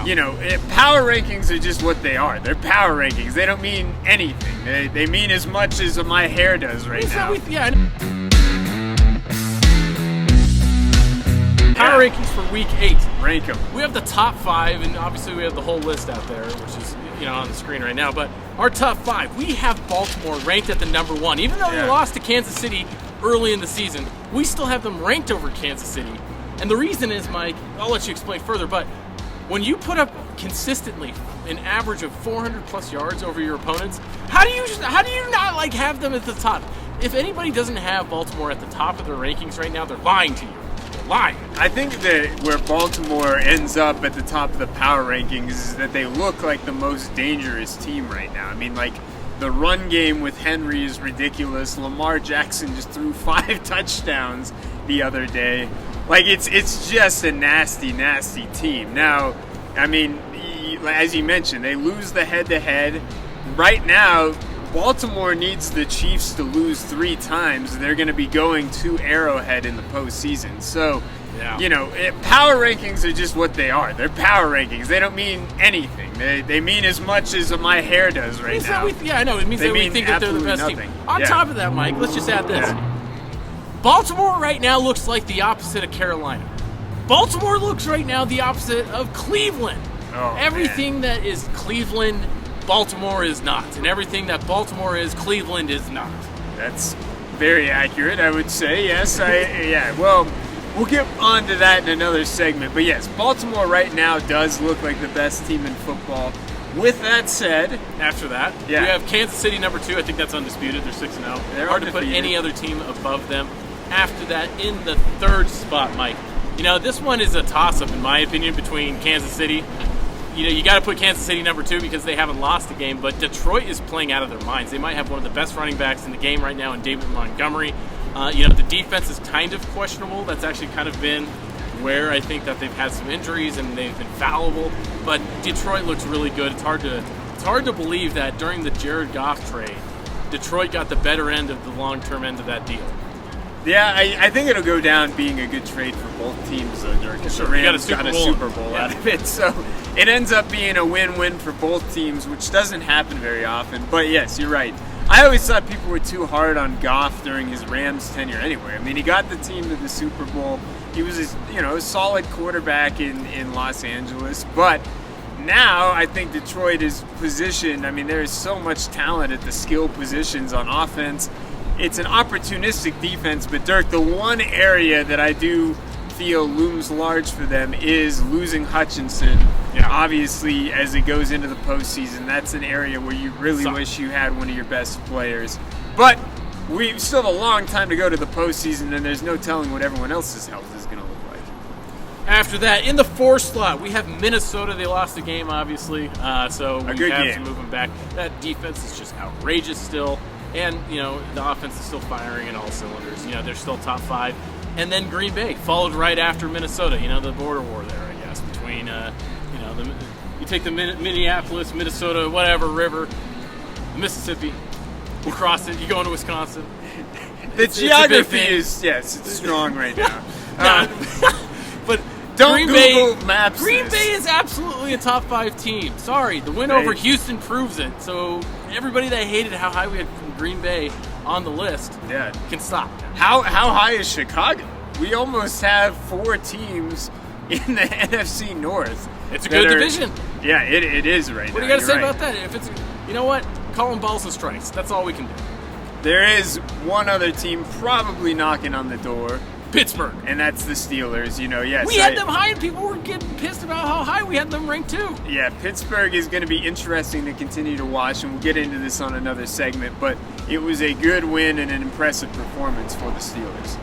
Power rankings are just what they are. They're power rankings. They don't mean anything. They mean as much as my hair does right now. Power rankings for week 8. Rank them. We have the top 5, and obviously we have the whole list out there, which is on the screen right now. But our top 5, we have Baltimore ranked at the number 1. Even though they lost to Kansas City early in the season, we still have them ranked over Kansas City. And the reason is, Mike, I'll let you explain further, but when you put up consistently an average of 400 plus yards over your opponents, how do you not have them at the top? If anybody doesn't have Baltimore at the top of their rankings right now, they're lying to you. Lying. I think that where Baltimore ends up at the top of the power rankings is that they look like the most dangerous team right now. I mean, the run game with Henry is ridiculous. Lamar Jackson just threw 5 touchdowns the other day. It's just a nasty, nasty team. Now, I mean, as you mentioned, they lose the head-to-head. Right now, Baltimore needs the Chiefs to lose 3 times. They're going to be going to Arrowhead in the postseason. So, power rankings are just what they are. They're power rankings. They don't mean anything. They mean as much as my hair does right now. I know. It means that we think that they're the best nothing. team. On top of that, Mike, let's just add this. Baltimore right now looks like the opposite of Carolina. Baltimore looks right now the opposite of Cleveland. Everything that is Cleveland, Baltimore is not. And everything that Baltimore is, Cleveland is not. That's very accurate, I would say. Yes, well, we'll get on to that in another segment. But yes, Baltimore right now does look like the best team in football. With that said, after that, we have Kansas City number 2. I think that's undisputed. They're 6-0. They're hard to put any other team above them. After that, in the 3rd spot, Mike. This one is a toss-up, in my opinion, between Kansas City. You got to put Kansas City number 2 because they haven't lost a game, but Detroit is playing out of their minds. They might have one of the best running backs in the game right now in David Montgomery. The defense is kind of questionable. That's actually kind of been where I think that they've had some injuries and they've been fallible, but Detroit looks really good. It's hard to believe that during the Jared Goff trade, Detroit got the better end of the long-term end of that deal. Yeah, I think it'll go down being a good trade for both teams, though, Dirk. The Rams got a Super Bowl out of it, so it ends up being a win-win for both teams, which doesn't happen very often. But yes, you're right. I always thought people were too hard on Goff during his Rams tenure anyway. I mean, he got the team to the Super Bowl. He was a solid quarterback in Los Angeles, but now I think Detroit is positioned. I mean, there is so much talent at the skill positions on offense. It's an opportunistic defense, but Dirk, the one area that I do feel looms large for them is losing Hutchinson. Obviously, as it goes into the postseason, that's an area where you really wish you had one of your best players. But we still have a long time to go to the postseason, and there's no telling what everyone else's health is going to look like. After that, in the 4th slot, we have Minnesota. They lost the game, obviously, so we have to move them back. That defense is just outrageous still. And, the offense is still firing in all cylinders. They're still top 5. And then Green Bay followed right after Minnesota. The border war there, I guess, between, you take the Minneapolis, Minnesota, whatever, river, Mississippi, you cross it, you go into Wisconsin. The geography is, it's strong right now. But don't Google Maps. Green Bay is absolutely a top 5 team. Sorry, the win over Houston proves it. So everybody that hated how high we had Green Bay on the list can stop. How high is Chicago? We almost have 4 teams in the NFC North. It's a good division. Yeah, it is right now. What do you got to say about that? If it's, call them balls and strikes. That's all we can do. There is one other team probably knocking on the door. Pittsburgh. And that's the Steelers, We had them high and people were getting pissed about how high we had them ranked too. Yeah, Pittsburgh is going to be interesting to continue to watch, and we'll get into this on another segment, but it was a good win and an impressive performance for the Steelers.